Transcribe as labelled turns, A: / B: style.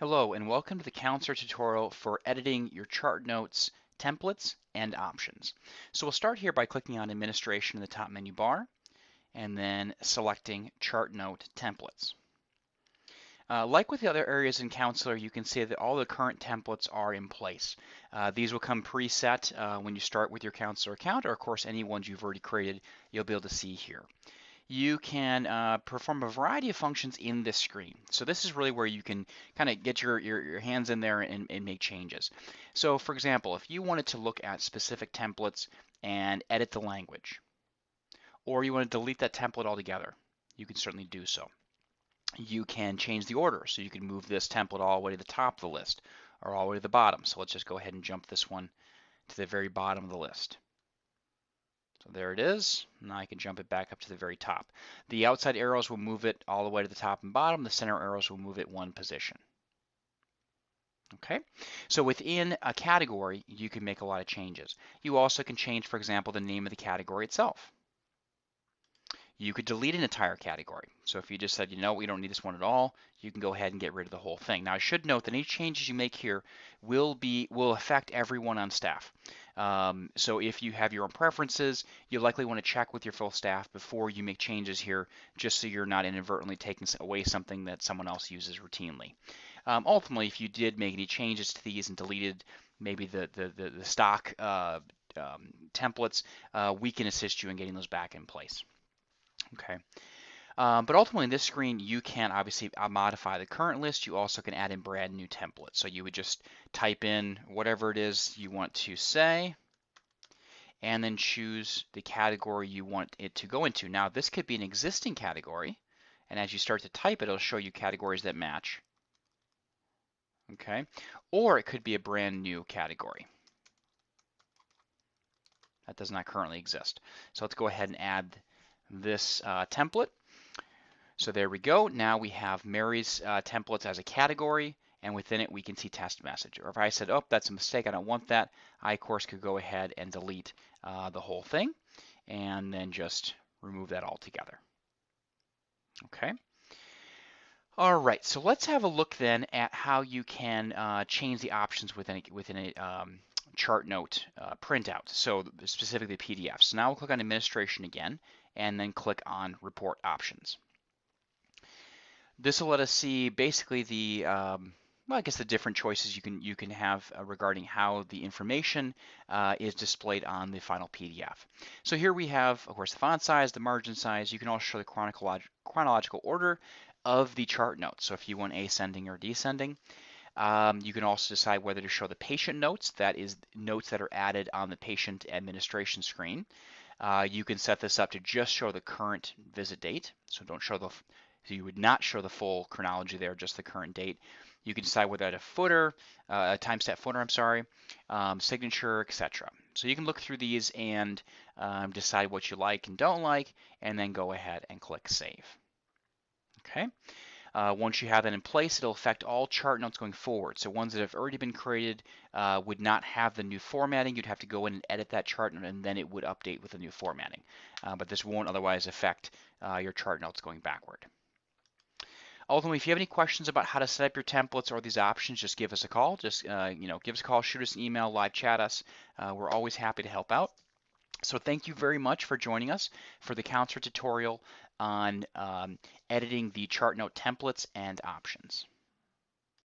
A: Hello and welcome to the Counselor tutorial for editing your chart notes, templates, and options. So we'll start here by clicking on Administration in the top menu bar and then selecting Chart Note Templates. Like with the other areas in Counselor, you can see that all the current templates are in place. These will come preset when you start with your Counselor account, or of course any ones you've already created, you'll be able to see here. You can perform a variety of functions in this screen. So this is really where you can kind of get your hands in there and make changes. So for example, if you wanted to look at specific templates and edit the language, or you want to delete that template altogether, you can certainly do so. You can change the order, so you can move this template all the way to the top of the list or all the way to the bottom. So let's just go ahead and jump this one to the very bottom of the list. So there it is. Now I can jump it back up to the very top. The outside arrows will move it all the way to the top and bottom. The center arrows will move it one position. Okay, so within a category, you can make a lot of changes. You also can change, for example, the name of the category itself. You could delete an entire category. So if you just said, you know, we don't need this one at all, you can go ahead and get rid of the whole thing. Now I should note that any changes you make here will affect everyone on staff. So if you have your own preferences, you'll likely want to check with your full staff before you make changes here, just so you're not inadvertently taking away something that someone else uses routinely. Ultimately, if you did make any changes to these and deleted maybe the stock templates, we can assist you in getting those back in place. Okay. But ultimately in this screen, you can obviously modify the current list. You also can add in brand new templates. So you would just type in whatever it is you want to say and then choose the category you want it to go into. Now this could be an existing category, and as you start to type it, it'll show you categories that match. Okay. Or it could be a brand new category that does not currently exist. So let's go ahead and add this template. So there we go. Now we have Mary's templates as a category, and within it we can see test message. Or if I said, oh, that's a mistake, I don't want that, I of course could go ahead and delete the whole thing and then just remove that altogether. Okay. All right, so let's have a look then at how you can change the options within a chart note printout, so specifically PDFs. So now we'll click on Administration again, and then click on Report Options. This will let us see basically the well, I guess the different choices you can have regarding how the information is displayed on the final PDF. So here we have, of course, the font size, the margin size. You can also show the chronological order of the chart notes. So if you want ascending or descending. You can also decide whether to show the patient notes, that is notes that are added on the patient administration screen. You can set this up to just show the current visit date, so so you would not show the full chronology there, just the current date. You can decide whether to footer, a timestamp footer, I'm sorry, signature, etc. So you can look through these and decide what you like and don't like, and then go ahead and click Save. Okay. Once you have that in place, it'll affect all chart notes going forward. So ones that have already been created would not have the new formatting. You'd have to go in and edit that chart note, and then it would update with the new formatting. But this won't otherwise affect your chart notes going backward. Ultimately, if you have any questions about how to set up your templates or these options, just give us a call. Just give us a call, shoot us an email, live chat us. We're always happy to help out. So thank you very much for joining us for the Counselor tutorial on editing the chart note templates and options.